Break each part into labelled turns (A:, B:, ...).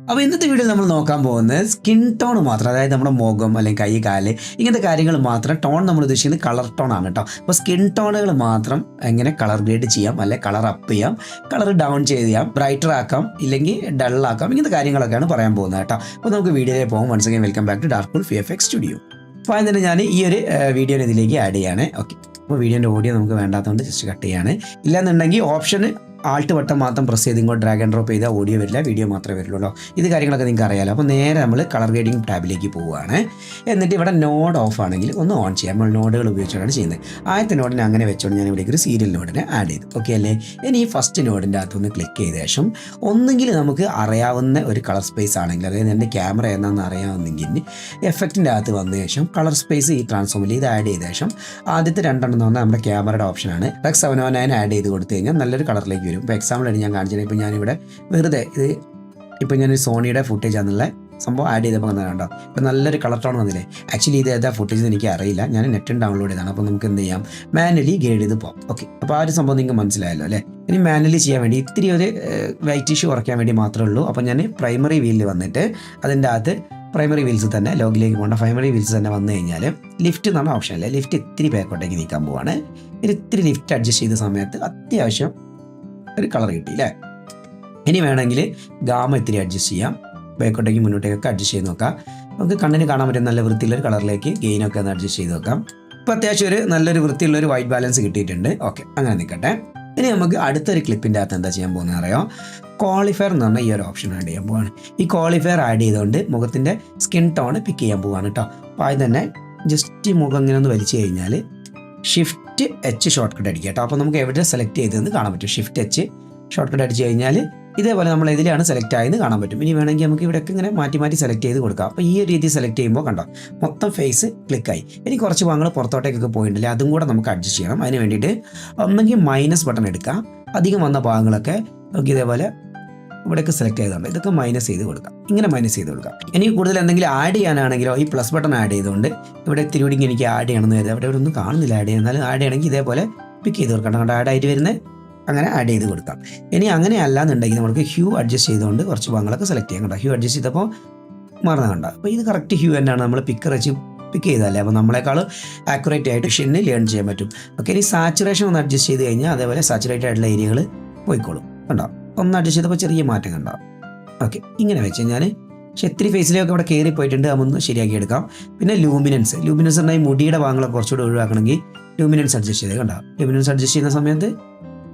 A: അപ്പോൾ ഇന്നത്തെ വീഡിയോയിൽ നമ്മൾ നോക്കാൻ പോകുന്നത് സ്കിൻ ടോൺ മാത്രം, അതായത് നമ്മുടെ മുഖം അല്ലെങ്കിൽ കൈ കാല് ഇങ്ങനത്തെ കാര്യങ്ങൾ മാത്രം. ടോൺ നമ്മൾ ഉദ്ദേശിക്കുന്നത് കളർ ടോൺ ആണ് കേട്ടോ. അപ്പോൾ സ്കിൻ ടോണുകൾ മാത്രം എങ്ങനെ കളർ ഗ്രേഡ് ചെയ്യാം, അല്ലെങ്കിൽ കളർ അപ്പ് ചെയ്യാം, കളർ ഡൗൺ ചെയ്യാം, ബ്രൈറ്റർ ആക്കാം, ഇല്ലെങ്കിൽ ഡൾ ആക്കാം, ഇങ്ങനത്തെ കാര്യങ്ങളൊക്കെയാണ് പറയാൻ പോകുന്നത് കേട്ടോ. അപ്പോൾ നമുക്ക് വീഡിയോയിലേക്ക് പോകും. Once again welcome back to Dark Pool VFX studio. അപ്പോൾ അതിന് തന്നെ ഞാൻ ഈ ഒരു വീഡിയോനെ ഇതിലേക്ക് ആഡ് ചെയ്യാണ്. ഓക്കെ, അപ്പോൾ വീഡിയോൻ്റെ ഓഡിയോ നമുക്ക് വേണ്ടാത്തതുകൊണ്ട് ജസ്റ്റ് കട്ട് ചെയ്യാണ്. ഇല്ലാന്നുണ്ടെങ്കിൽ ഓപ്ഷന് ആൾട്ട് ബട്ടൺ മാത്രം പ്രസ് ചെയ്ത് ഇങ്ങോട്ട് ഡ്രാഗ് ആൻഡ് ഡ്രോപ്പ് ചെയ്താൽ ഓഡിയോ വരില്ല, വീഡിയോ മാത്രമേ വരുള്ളൂ. ഇത് കാര്യങ്ങളൊക്കെ നിങ്ങൾക്ക് അറിയാമല്ലോ. അപ്പോൾ നേരെ നമ്മൾ കളർ ഗ്രേഡിംഗ് ടാബിലേക്ക് പോവുകയാണ്. എന്നിട്ട് ഇവിടെ നോഡ് ഓഫ് ആണെങ്കിൽ ഒന്ന് ഓൺ ചെയ്യാം. നമ്മൾ നോഡുകൾ ഉപയോഗിച്ചാണ് ചെയ്യുന്നത്. ആദ്യത്തെ നോഡിനെ അങ്ങനെ വെച്ചുകൊണ്ട് ഞാൻ ഇവിടേക്ക് ഒരു സീരിയൽ നോഡിനെ ആഡ് ചെയ്തു. ഓക്കെ അല്ലേ? ഇനി ഈ ഫസ്റ്റ് നോഡിൻ്റെ അകത്തൊന്ന് ക്ലിക്ക് ചെയ്ത ശേഷം ഒന്നെങ്കിൽ നമുക്ക് അറിയാവുന്ന ഒരു കളർ സ്പേസ് ആണെങ്കിൽ, അതായത് എൻ്റെ ക്യാമറ എന്നാന്ന് അറിയാവുന്നെങ്കിൽ എഫക്റ്റിൻ്റെ അകത്ത് വന്ന ശേഷം കളർ സ്പേസ് ഈ ട്രാൻസ്ഫോമിൽ ഇത് ആഡ് ചെയ്ത ശേഷം ആദ്യത്തെ രണ്ടെണ്ണം എന്ന് പറഞ്ഞാൽ നമ്മുടെ ക്യാമറയുടെ ഓപ്ഷനാണ്. റെക്സ് 709 ആഡ് ചെയ്ത് കൊടുത്തു കഴിഞ്ഞാൽ നല്ലൊരു കളറിലേക്ക് വരും. ഇപ്പോൾ എക്സാമ്പിളായിട്ട് ഞാൻ കാണിച്ചത്, ഇപ്പോൾ ഞാനിവിടെ വെറുതെ ഇത് ഇപ്പോൾ ഞാൻ സോണിയുടെ ഫുട്ടേജ് ആണെന്നുള്ള സംഭവം ആഡ് ചെയ്തപ്പോൾ കണ്ടോ, ഇപ്പോൾ നല്ലൊരു കളർ ടോൺ വന്നില്ലേ. ആക്ച്വലി ഇത് ഏതാ ഫുട്ടേജ് എനിക്ക് അറിയില്ല, ഞാൻ നെറ്റിൽ ഡൗൺലോഡ് ചെയ്താണ്. അപ്പോൾ നമുക്ക് എന്ത് ചെയ്യാം, മാനുവലി ഗ്രേഡ് ചെയ്ത് പോകാം. ഓക്കെ, അപ്പോൾ ആ ഒരു സംഭവം നിങ്ങൾക്ക് മനസ്സിലായല്ലോ അല്ലേ. ഇനി മാനുവലി ചെയ്യാൻ വേണ്ടി ഇത്തിരി ഒരു വൈറ്റ് ഇഷ്യൂ കുറയ്ക്കാൻ വേണ്ടി മാത്രമേ ഉള്ളൂ. അപ്പോൾ ഞാൻ പ്രൈമറി വീലിൽ വന്നിട്ട് അതിൻ്റെ അകത്ത് പ്രൈമറി വീൽസ് തന്നെ ലോഗിലേക്ക് പോകേണ്ട പ്രൈമറി വീൽസ് തന്നെ വന്നു കഴിഞ്ഞാൽ ലിഫ്റ്റ് എന്ന് പറഞ്ഞ ഓപ്ഷൻ അല്ലേ, ലിഫ്റ്റ് ഇത്തിരി ബാക്കോട്ടേക്ക് നീക്കാൻ പോവാണ്. ഇത്തിരി ലിഫ്റ്റ് അഡ്ജസ്റ്റ് ചെയ്ത സമയത്ത് അത്യാവശ്യം ഒരു കളർ കിട്ടി അല്ലേ. ഇനി വേണമെങ്കിൽ ഗാമ ഇത്തിരി അഡ്ജസ്റ്റ് ചെയ്യാം, ബാക്കോട്ടേക്ക് മുന്നോട്ടേക്കൊക്കെ അഡ്ജസ്റ്റ് ചെയ്ത് നോക്കാം. നമുക്ക് കണ്ണിന് കാണാൻ പറ്റും നല്ല വൃത്തിയുള്ളൊരു കളറിലേക്ക് ഗെയിനൊക്കെ ഒന്ന് അഡ്ജസ്റ്റ് ചെയ്ത് നോക്കാം. ഇപ്പോൾ അത്യാവശ്യം ഒരു നല്ലൊരു വൃത്തിയുള്ളൊരു വൈറ്റ് ബാലൻസ് കിട്ടിയിട്ടുണ്ട്. ഓക്കെ, അങ്ങനെ നിൽക്കട്ടെ. ഇനി നമുക്ക് അടുത്തൊരു ക്ലിപ്പിൻ്റെ അകത്ത് എന്താ ചെയ്യാൻ പോകുന്നത് അറിയാം, ക്വാളിഫയർ എന്ന് പറഞ്ഞാൽ ഈ ഒരു ഓപ്ഷൻ ആഡ് ചെയ്യാൻ പോവാണ്. ഈ ക്വാളിഫയർ ആഡ് ചെയ്തുകൊണ്ട് മുഖത്തിൻ്റെ സ്കിൻ ടോൺ പിക്ക് ചെയ്യാൻ പോവാണ് കേട്ടോ. അപ്പോൾ ആദ്യം തന്നെ ജസ്റ്റ് മുഖം ഇങ്ങനെ ഒന്ന് വലിച്ചു കഴിഞ്ഞാൽ ഷിഫ്റ്റ് H ഷോർട്ട് കട്ട് അടിക്കുക കേട്ടോ. അപ്പോൾ നമുക്ക് എവിടെ സെലക്ട് ചെയ്തതെന്ന് കാണാൻ പറ്റും. ഷിഫ്റ്റ് H ഷോർട്ട് കട്ട് അടിച്ച് കഴിഞ്ഞാൽ ഇതേപോലെ നമ്മൾ ഇതിലാണ് സെലക്ട് ആയെന്ന് കാണാൻ പറ്റും. ഇനി വേണമെങ്കിൽ നമുക്ക് ഇവിടെയൊക്കെ ഇങ്ങനെ മാറ്റി സെലക്ട് ചെയ്ത് കൊടുക്കാം. അപ്പോൾ ഈ ഒരു രീതി സെലക്ട് ചെയ്യുമ്പോൾ കണ്ടോ മൊത്തം ഫേസ് ക്ലിക്കായി. ഇനി കുറച്ച് ഭാഗങ്ങൾ പുറത്തോട്ടേക്കൊക്കെ പോയിട്ടുണ്ടല്ലേ, അതും കൂടെ നമുക്ക് അഡ്ജസ്റ്റ് ചെയ്യണം. അതിന് വേണ്ടിയിട്ട് ഒന്നെങ്കിൽ മൈനസ് ബട്ടൺ എടുക്കാം, അധികം വന്ന ഭാഗങ്ങളൊക്കെ നമുക്ക് ഇതേപോലെ ഇവിടെയൊക്കെ സെലക്ട് ചെയ്തുകൊണ്ട് ഇതൊക്കെ മൈനസ് ചെയ്ത് കൊടുക്കാം. ഇങ്ങനെ മൈനസ് ചെയ്ത് കൊടുക്കാം. ഇനി കൂടുതൽ എന്തെങ്കിലും ആഡ് ചെയ്യാനാണെങ്കിലോ ഈ പ്ലസ് ബട്ടൺ ആഡ് ചെയ്തുകൊണ്ട് ഇവിടെ തിരുവടിക്ക് എനിക്ക് ആഡ് ചെയ്യണമെന്ന് കരുതി അവിടെ ഒന്നും കാണുന്നില്ല ആഡ് ചെയ്യാൻ. എന്നാലും ആഡ് ചെയ്യണമെങ്കിൽ ഇതേപോലെ പിക്ക് ചെയ്ത് കൊടുക്കണം. കണ്ടോ ആഡ് ആയിട്ട് വരുന്നത് അങ്ങനെ ആഡ് ചെയ്ത് കൊടുക്കാം. ഇനി അങ്ങനെ അല്ലാന്നുണ്ടെങ്കിൽ നമുക്ക് ഹ്യൂ അഡ്ജസ്റ്റ് ചെയ്തുകൊണ്ട് കുറച്ച് ഭാഗങ്ങളൊക്കെ സെലക്ട് ചെയ്യാം. കണ്ടോ ഹ്യൂ അഡ്ജസ്റ്റ് ചെയ്തപ്പോൾ മറന്നു കണ്ടോ. അപ്പോൾ ഇത് കറക്റ്റ് ഹ്യൂ തന്നെയാണ്, നമ്മൾ പിക്കർ വെച്ച് പിക്ക് ചെയ്താലേ. അപ്പോൾ നമ്മളെക്കാൾ ആക്യുറേറ്റ് ആയിട്ട് ഷെന്നിൽ ലേൺ ചെയ്യാൻ പറ്റും. ഓക്കെ, ഇനി സാച്ചുറേഷൻ ഒന്ന് അഡ്ജസ്റ്റ് ചെയ്ത് കഴിഞ്ഞാൽ അതേപോലെ സാച്ചുറേറ്റഡ് ആയിട്ടുള്ള ഏരിയകൾ പോയിക്കോളും. കണ്ടോ ഒന്ന് അഡ്ജസ്റ്റ് ചെയ്തപ്പോൾ ചെറിയ മാറ്റം കണ്ടോ. ഓക്കെ, ഇങ്ങനെ വെച്ച് കഴിഞ്ഞാൽ പക്ഷേ ഇത്തിരി ഫേസിലേക്ക് അവിടെ കയറി പോയിട്ടുണ്ട്, അതൊന്ന് ശരിയാക്കി എടുക്കാം. പിന്നെ ലൂമിനൻസ് പറഞ്ഞാൽ ഈ മുടിയുടെ ഭാഗങ്ങളൊക്കെ കുറച്ചുകൂടി ഒഴിവാക്കണമെങ്കിൽ ലൂമിനൻസ് അഡ്ജസ്റ്റ് ചെയ്ത് കണ്ടോ. ലൂമിനൻസ് അഡ്ജസ്റ്റ് ചെയ്യുന്ന സമയത്ത്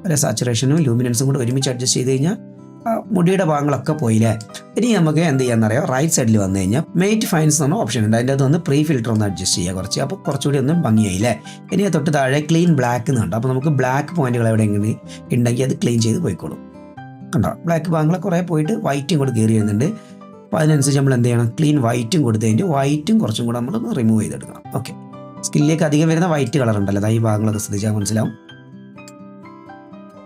A: അല്ലെ സാച്ചുറേഷനും ലൂമിനൻസും കൂടെ ഒരുമിച്ച് അഡ്ജസ്റ്റ് ചെയ്ത് കഴിഞ്ഞാൽ മുടിയുടെ ഭാഗങ്ങളൊക്കെ പോയില്ലേ. ഇനി നമുക്ക് എന്ത് ചെയ്യാന്നറിയാം, റൈറ്റ് സൈഡിൽ വന്നു കഴിഞ്ഞാൽ മേറ്റ് ഫൈൻസ് എന്ന ഓപ്ഷൻ ഉണ്ട്. അതിൻ്റെ അകത്ത് ഒന്ന് പ്രീ ഫിൽറ്റർ ഒന്ന് അഡ്ജസ്റ്റ് ചെയ്യുക കുറച്ച്, അപ്പോൾ കുറച്ചുകൂടി ഒന്ന് ഭംഗിയായില്ലേ. ഇനി തൊട്ട് താഴെ ക്ലീൻ ബ്ലാക്ക് എന്നുണ്ട്. അപ്പോൾ നമുക്ക് ബ്ലാക്ക് പോയിന്റുകൾ എവിടെയെങ്കിലും ഉണ്ടെങ്കിൽ അത് ക്ലീൻ ചെയ്ത് പോയിക്കോളും. കണ്ടോ ബ്ലാക്ക് ഭാഗങ്ങൾ കുറേ പോയിട്ട് വൈറ്റും കൂടെ കയറി വരുന്നുണ്ട്. അപ്പോൾ അതിനനുസരിച്ച് നമ്മൾ എന്ത് ചെയ്യണം, ക്ലീൻ വൈറ്റും കൊടുത്തതിൻ്റെ വൈറ്റും കുറച്ചും കൂടെ നമ്മളൊന്ന് റിമൂവ് ചെയ്തെടുക്കണം. ഓക്കെ, സ്കിന്നിലേക്ക് അധികം വരുന്ന വൈറ്റ് കളർ ഉണ്ടല്ലോ, അതായത് ഈ ഭാഗങ്ങളൊക്കെ ശ്രദ്ധിച്ചാൽ മനസ്സിലാവും.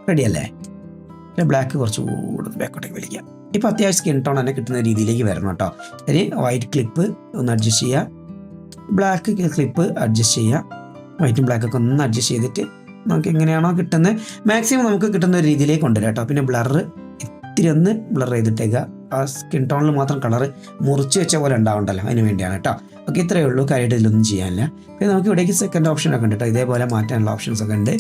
A: റെഡി അല്ലേ? ബ്ലാക്ക് കുറച്ചുകൂടെ ബാക്കോട്ടേക്ക് വലിക്കുക. ഇപ്പോൾ അത്യാവശ്യം സ്കിൻ ടോൺ തന്നെ കിട്ടുന്ന രീതിയിലേക്ക് വരണം കേട്ടോ. ഇനി വൈറ്റ് ക്ലിപ്പ് ഒന്ന് അഡ്ജസ്റ്റ് ചെയ്യുക, ബ്ലാക്ക് ക്ലിപ്പ് അഡ്ജസ്റ്റ് ചെയ്യുക, വൈറ്റും ബ്ലാക്കൊക്കെ ഒന്ന് അഡ്ജസ്റ്റ് ചെയ്തിട്ട് നമുക്ക് എങ്ങനെയാണോ കിട്ടുന്നത് മാക്സിമം നമുക്ക് കിട്ടുന്ന ഒരു രീതിയിലേക്ക് കൊണ്ടുവരാം കേട്ടോ. പിന്നെ ബ്ലറ് ഇത്തിരി ഒന്ന് ബ്ലർ ചെയ്തിട്ടേക്കുക. ആ സ്കിൻ ടോണിൽ മാത്രം കളർ മുറിച്ച് വെച്ച പോലെ ഉണ്ടാവുണ്ടല്ലോ, അതിന് വേണ്ടിയാണ് കേട്ടോ. ഓക്കെ, ഇത്രയേ ഉള്ളൂ, കാര്യമായിട്ട് ഇതിലൊന്നും ചെയ്യാനില്ല. പിന്നെ നമുക്ക് ഇവിടേക്ക് സെക്കൻഡ് ഓപ്ഷനൊക്കെ ഉണ്ട് കേട്ടോ, ഇതേപോലെ മാറ്റാനുള്ള ഓപ്ഷൻസ് ഒക്കെ ഉണ്ട്.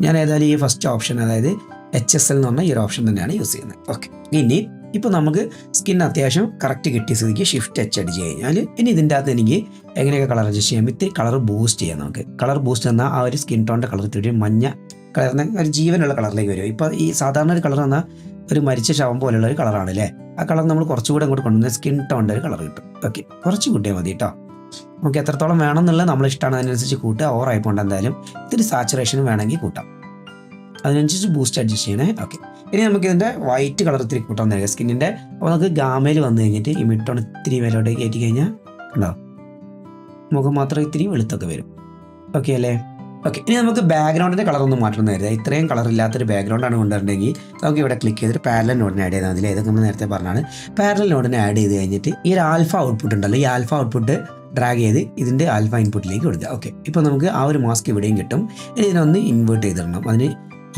A: ഞാൻ ഏതായാലും ഈ ഫസ്റ്റ് ഓപ്ഷൻ, അതായത് HSL എന്ന് പറഞ്ഞാൽ ഈ ഒരു ഓപ്ഷൻ തന്നെയാണ് യൂസ് ചെയ്യുന്നത്. ഓക്കെ, ഇനി ഇപ്പോൾ നമുക്ക് സ്കിൻ അത്യാവശ്യം കറക്റ്റ് കിട്ടിയ സ്ഥിതിക്ക് ഷിഫ്റ്റ് H അടിച്ച് കഴിഞ്ഞാൽ ഇനി ഇതിൻ്റെ അകത്ത് എനിക്ക് എങ്ങനെയൊക്കെ കളർ അഡ്ജസ്റ്റ് ചെയ്യാം, ഇത്തിരി കളർ ബൂസ്റ്റ് ചെയ്യാം. നമുക്ക് കളർ ബൂസ്റ്റ് എന്നാൽ ആ ഒരു സ്കിൻ ടോണിൻ്റെ കളർ ഇത്തിരി മഞ്ഞ കളറിന് ഒരു ജീവനുള്ള കളറിലേക്ക് വരും. ഇപ്പോൾ ഈ സാധാരണ ഒരു കളർ എന്നാൽ ഒരു മരിച്ച ശവം പോലെയുള്ള ഒരു കളറാണ് അല്ലേ. ആ കളർ നമ്മൾ കുറച്ചുകൂടെ അങ്ങോട്ട് കൊണ്ടുവന്ന സ്കിൻ ടോണിൻ്റെ ഒരു കളർ കിട്ടും. ഓക്കെ, കുറച്ച് കൂട്ടിയാൽ മതി കേട്ടോ. നമുക്ക് എത്രത്തോളം വേണമെന്നുള്ളത് നമ്മൾ ഇഷ്ടമാണ്, അതിനനുസരിച്ച് കൂട്ടുക. ഓവറായി പോകേണ്ട, എന്തായാലും ഇത്തിരി സാച്ചുറേഷനും വേണമെങ്കിൽ കൂട്ടാം, അതിനനുസരിച്ച് ബൂസ്റ്റ് അഡ്ജസ്റ്റ് ചെയ്യണേ. ഓക്കെ, ഇനി നമുക്ക് ഇതിൻ്റെ വൈറ്റ് കളർ ഇത്തിരി കൂട്ടാൻ തരിക സ്കിന്നിൻ്റെ. അപ്പോൾ നമുക്ക് ഗാമയിൽ വന്നു കഴിഞ്ഞിട്ട് ഈ മിഡ് ടോൺ ഇത്തിരി മേലോട്ടേക്ക് കയറ്റി കഴിഞ്ഞാൽ ഉണ്ടോ മുഖം മാത്രം ഇത്തിരി വെളുത്തൊക്കെ വരും. ഓക്കെ അല്ലേ? ഓക്കെ, ഇനി നമുക്ക് ബാക്ക്ഗ്രൗണ്ടിൻ്റെ കളറൊന്നും മാറ്റണം കരുതുക. ഇത്രയും കളർ ഇല്ലാത്തൊരു ബാക്ക്ഗ്രൗണ്ടാണ് കൊണ്ടുവരണമെങ്കിൽ നമുക്ക് ഇവിടെ ക്ലിക്ക് ചെയ്തിട്ട് പാരലൽ നോഡിനെ ആഡ് ചെയ്താൽ മതി. ഇതൊക്കെ നമ്മൾ നേരത്തെ പറഞ്ഞാണ്. പാരലൽ നോഡിനെ ആഡ് ചെയ്ത് കഴിഞ്ഞിട്ട് ഈ ഒരു ആൽഫ ഔട്ട്പുട്ട് ഉണ്ടല്ലോ, ഈ ആൽഫ ഔട്ട്പുട്ട് ഡ്രാഗ് ചെയ്ത് ഇതിൻ്റെ ആൽഫ ഇൻപുട്ടിലേക്ക് കൊടുക്കുക. ഓക്കെ, ഇപ്പോൾ നമുക്ക് ആ ഒരു മാസ്ക് ഇവിടെയും കിട്ടും. ഇനി ഇതിനൊന്ന് ഇൻവേർട്ട് ചെയ്തിടണം. അതിന്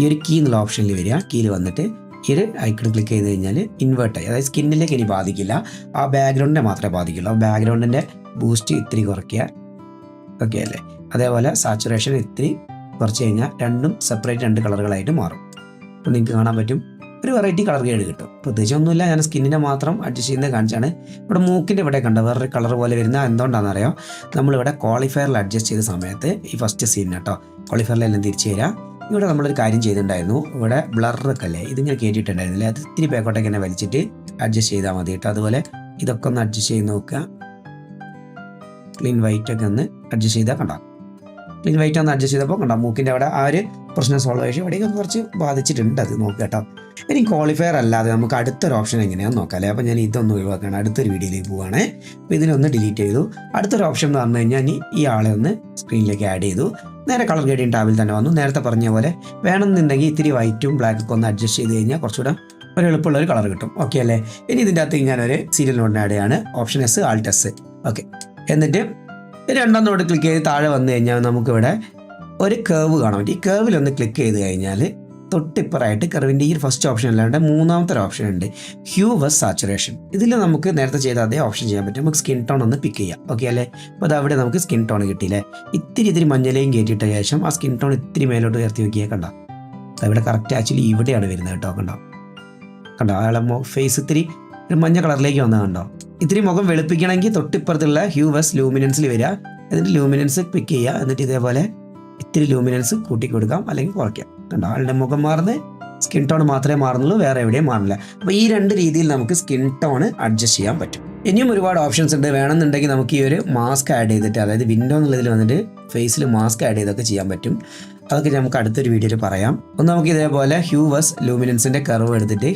A: ഈ ഒരു കീ എന്നുള്ള ഓപ്ഷനിൽ വരിക, കീയിൽ വന്നിട്ട് ഈ ഒരു ഐക്കൺ ക്ലിക്ക് ചെയ്ത് കഴിഞ്ഞാൽ ഇൻവേർട്ടായി, അതായത് സ്കിന്നിലേക്ക് ഇനി ബാധിക്കില്ല, ആ ബാക്ക്ഗ്രൗണ്ടിനെ മാത്രമേ ബാധിക്കുള്ളൂ. ആ ബാക്ക്ഗ്രൗണ്ടിൻ്റെ ബൂസ്റ്റ് ഇത്തിരി കുറയ്ക്കുക, ഓക്കെ അല്ലേ. അതേപോലെ സാച്ചുറേഷൻ ഇത്തിരി കുറച്ച് കഴിഞ്ഞാൽ രണ്ടും സെപ്പറേറ്റ് 2 കളറുകളായിട്ട് മാറും. അപ്പോൾ നിങ്ങൾക്ക് കാണാൻ പറ്റും ഒരു വെറൈറ്റി കളർ ഗ്രേഡ് കിട്ടും. പ്രത്യേകിച്ച് ഒന്നുമില്ല, ഞാൻ സ്കിന്നിനെ മാത്രം അഡ്ജസ്റ്റ് ചെയ്യുന്നത് കാണിച്ചാണ്. ഇവിടെ മൂക്കിൻ്റെ ഇവിടെ കണ്ട വേറൊരു കളർ പോലെ വരുന്ന എന്തുകൊണ്ടാണെന്നറിയോ, നമ്മളിവിടെ ക്വാളിഫയറിൽ അഡ്ജസ്റ്റ് ചെയ്ത സമയത്ത് ഈ ഫസ്റ്റ് സീൻ കേട്ടോ, ക്വാളിഫയറിലെല്ലാം തിരിച്ചു തരാം. ഇവിടെ നമ്മളൊരു കാര്യം ചെയ്തിട്ടുണ്ടായിരുന്നു, ഇവിടെ ബ്ലറൊക്കെ അല്ലേ ഇതിങ്ങനെ കയറ്റിയിട്ടുണ്ടായിരുന്നില്ലേ, അത് ഇത്തിരി ബാക്കോട്ടേക്ക് തന്നെ വലിച്ചിട്ട് അഡ്ജസ്റ്റ് ചെയ്താൽ മതി കേട്ടോ. അതുപോലെ ഇതൊക്കെ ഒന്ന് അഡ്ജസ്റ്റ് ചെയ്ത് നോക്കുക. ക്ലീൻ വൈറ്റ് ഒക്കെ ഒന്ന് അഡ്ജസ്റ്റ് ചെയ്താൽ കണ്ടോ, ക്ലീൻ വൈറ്റ് ഒന്ന് അഡ്ജസ്റ്റ് ചെയ്തപ്പോൾ കണ്ടോ മൂക്കിൻ്റെ അവിടെ ആ ഒരു പ്രശ്നം സോൾവ് ആയി. ഇവിടെയൊക്കെ കുറച്ച് ബാധിച്ചിട്ടുണ്ട്, അത് നോക്കുക കേട്ടോ. ഇനി ക്വാളിഫയർ അല്ലാതെ നമുക്ക് അടുത്തൊരു ഓപ്ഷൻ എങ്ങനെയാണെന്ന് നോക്കാം അല്ലേ. അപ്പോൾ ഞാൻ ഇതൊന്നും ഒഴിവാക്കണം, അടുത്തൊരു വീഡിയോയിലേക്ക് പോവുകയാണേ. അപ്പോൾ ഇതിനൊന്ന് ഡിലീറ്റ് ചെയ്തു. അടുത്തൊരു ഓപ്ഷൻ എന്ന് പറഞ്ഞു കഴിഞ്ഞാൽ ഈ ആളെ ഒന്ന് സ്ക്രീനിലേക്ക് ആഡ് ചെയ്തു. നേരെ കളർ ഗ്രേഡിയൻ ടാബിൽ തന്നെ വന്നു. നേരത്തെ പറഞ്ഞ പോലെ വേണമെന്നുണ്ടെങ്കിൽ ഇത്തിരി വൈറ്റും ബ്ലാക്കൊക്കെ ഒന്ന് അഡ്ജസ്റ്റ് ചെയ്ത് കഴിഞ്ഞാൽ കുറച്ചുകൂടെ ഒരു എളുപ്പമുള്ള ഒരു കളർ കിട്ടും, ഓക്കെ അല്ലേ. ഇനി ഇതിൻ്റെ അകത്ത് ഞാനൊരു സീരിയൽ നോഡിന് ആഡ് ചെയ്യാണ്, option S Alt S, okay. എന്നിട്ട് 2ാം നോഡ് ക്ലിക്ക് ചെയ്ത് താഴെ വന്നു കഴിഞ്ഞാൽ നമുക്കിവിടെ ഒരു കേർവ് കാണാൻ പറ്റും. ഈ കേർവിലൊന്ന് ക്ലിക്ക് ചെയ്ത് കഴിഞ്ഞാൽ തൊട്ടിപ്പുറമായിട്ട് കർവിൻ്റെ ഈ ഫസ്റ്റ് ഓപ്ഷൻ അല്ലാണ്ട് 3ാമത്തെ ഓപ്ഷൻ ഉണ്ട്, ഹ്യൂ വെസ് സാച്ചുറേഷൻ. ഇതിൽ നമുക്ക് നേരത്തെ ചെയ്ത അതേ ഓപ്ഷൻ ചെയ്യാൻ പറ്റും. നമുക്ക് സ്കിൻ ടോൺ ഒന്ന് പിക്ക് ചെയ്യാം, ഓക്കെ അല്ലേ. അപ്പോൾ അതവിടെ നമുക്ക് സ്കിൻ ടോൺ കിട്ടിയില്ലേ. ഇത്തിരി മഞ്ഞലയും കയറ്റിയിട്ട ശേഷം ആ സ്കിൻ ടോൺ ഇത്തിരി മേലോട്ട് ഉയർത്തി നോക്കിയാൽ കണ്ടോ, അവിടെ കറക്റ്റ് ആക്ച്വലി ഇവിടെയാണ് വരുന്നത് കേട്ടോ. കണ്ടോ അയാളെ ഫേസ് ഇത്തിരി ഒരു മഞ്ഞ കളറിലേക്ക് വന്നത് കണ്ടോ. ഇത്തിരി മുഖം വെളുപ്പിക്കണമെങ്കിൽ തൊട്ടിപ്പുറത്തുള്ള ഹ്യൂ വെസ് ലൂമിനൻസിൽ വരിക, എന്നിട്ട് ലൂമിനൻസ് പിക്ക് ചെയ്യുക, എന്നിട്ട് ഇതേപോലെ ഇത്തിരി ലൂമിനൻസ് കൂട്ടി കൊടുക്കാം അല്ലെങ്കിൽ കുറയ്ക്കാം. കണ്ടോ ആളുടെ മുഖം മാറുന്നത് സ്കിൻ ടോൺ മാത്രമേ മാറുന്നുള്ളൂ, വേറെ എവിടെയും മാറില്ല. അപ്പോൾ ഈ 2 രീതിയിൽ നമുക്ക് സ്കിൻ ടോൺ അഡ്ജസ്റ്റ് ചെയ്യാൻ പറ്റും. ഇനിയും ഒരുപാട് ഓപ്ഷൻസ് ഉണ്ട്. വേണമെന്നുണ്ടെങ്കിൽ നമുക്ക് ഈ ഒരു മാസ്ക് ആഡ് ചെയ്തിട്ട്, അതായത് വിൻഡോ എന്നുള്ളതിൽ വന്നിട്ട് ഫേസിൽ മാസ്ക് ആഡ് ചെയ്തൊക്കെ ചെയ്യാൻ പറ്റും. അതൊക്കെ നമുക്ക് അടുത്തൊരു വീഡിയോയിൽ പറയാം. ഒന്ന് നമുക്ക് ഇതേപോലെ ഹ്യൂ വെസ് ലൂമിനൻസിൻ്റെ കർവ് എടുത്തിട്ട്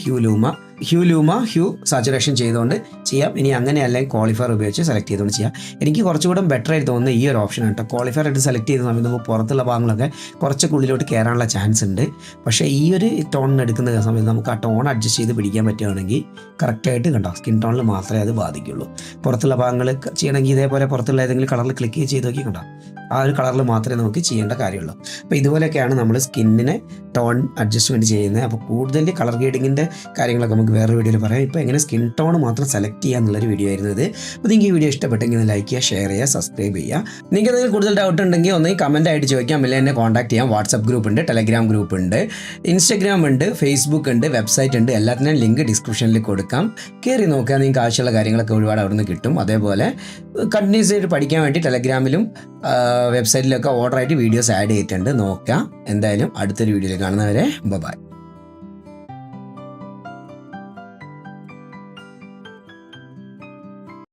A: ഹ്യൂ സാച്ചുറേഷൻ ചെയ്തുകൊണ്ട് ചെയ്യാം. ഇനി അങ്ങനെ അല്ലെങ്കിൽ ക്വാളിഫയർ ഉപയോഗിച്ച് സെലക്ട് ചെയ്തുകൊണ്ട് ചെയ്യാം. എനിക്ക് കുറച്ചുകൂടെ ബെറ്റർ ആയിട്ട് തോന്നുന്നത് ഈ ഒരു ഓപ്ഷൻ കേട്ടോ. ക്വാളിഫയർ ആയിട്ട് സെലക്ട് ചെയ്യുന്ന സമയത്ത് നമുക്ക് പുറത്തുള്ള ഭാഗങ്ങളൊക്കെ കുറച്ചൊക്കെ ഉള്ളിലോട്ട് കയറാനുള്ള ചാൻസ് ഉണ്ട്. പക്ഷേ ഈ ഒരു ടോണിന് എടുക്കുന്ന സമയത്ത് നമുക്ക് ആ ടോൺ അഡ്ജസ്റ്റ് ചെയ്ത് പിടിക്കാൻ പറ്റുകയാണെങ്കിൽ കറക്റ്റായിട്ട് കണ്ടോ സ്കിൻ ടോണിൽ മാത്രമേ അത് ബാധിക്കുള്ളൂ. പുറത്തുള്ള ഭാഗങ്ങൾ ചെയ്യണമെങ്കിൽ ഇതേപോലെ പുറത്തുള്ള ഏതെങ്കിലും കളറിൽ ക്ലിക്ക് ചെയ്ത് നോക്കി കണ്ടോ, ആ ഒരു കളറിൽ മാത്രമേ നമുക്ക് ചെയ്യേണ്ട കാര്യമുള്ളൂ. അപ്പോൾ ഇതുപോലെയൊക്കെയാണ് നമ്മൾ സ്കിന്നിനെ ടോൺ അഡ്ജസ്റ്റ്മെൻറ്റ് ചെയ്യുന്നത്. അപ്പോൾ കൂടുതൽ കളർ ഗ്രേഡിങ്ങിൻ്റെ കാര്യങ്ങളൊക്കെ നമുക്ക് വേറെ വീഡിയോയിൽ പറയാം. ഇപ്പോൾ എങ്ങനെ സ്കിൻ ടോൺ മാത്രം സെലക്ട് ചെയ്യുക എന്നുള്ളൊരു വീഡിയോ ആയിരുന്നു ഇത്. അപ്പോൾ നിങ്ങൾക്ക് ഈ വീഡിയോ ഇഷ്ടപ്പെട്ടെങ്കിൽ ലൈക്ക് ചെയ്യുക, ഷെയർ ചെയ്യുക, സബ്സ്ക്രൈബ് ചെയ്യുക. നിങ്ങൾക്ക് എന്തെങ്കിലും കൂടുതൽ ഡൗട്ട് ഉണ്ടെങ്കിൽ ഒന്ന് കമൻറ്റ് ആയിട്ട് ചോദിക്കാം, അല്ലെങ്കിൽ എന്നെ കോൺടാക്ട് ചെയ്യാം. വാട്സപ്പ് ഗ്രൂപ്പ് ഉണ്ട്, ടെലഗ്രാം ഗ്രൂപ്പ് ഉണ്ട്, ഇൻസ്റ്റഗ്രാം ഉണ്ട്, ഫേസ്ബുക്ക് ഉണ്ട്, വെബ്സൈറ്റ് ഉണ്ട്. എല്ലാത്തിനും ലിങ്ക് ഡിസ്ക്രിപ്ഷനിൽ കൊടുക്കാം. കയറി നോക്കുക, നിങ്ങൾക്ക് ആവശ്യമുള്ള കാര്യങ്ങളൊക്കെ ഒരുപാട് അവിടെ നിന്ന് കിട്ടും. അതേപോലെ കണ്ടിന്യൂസ് ആയിട്ട് പഠിക്കാൻ വേണ്ടി ടെലഗ്രാമിലും വെബ്സൈറ്റിലൊക്കെ ഓർഡറായിട്ട് വീഡിയോസ് ആഡ് ചെയ്തിട്ടുണ്ട്, നോക്കാം. എന്തായാലും അടുത്തൊരു വീഡിയോയിൽ കാണുന്നവരെ ബൈ.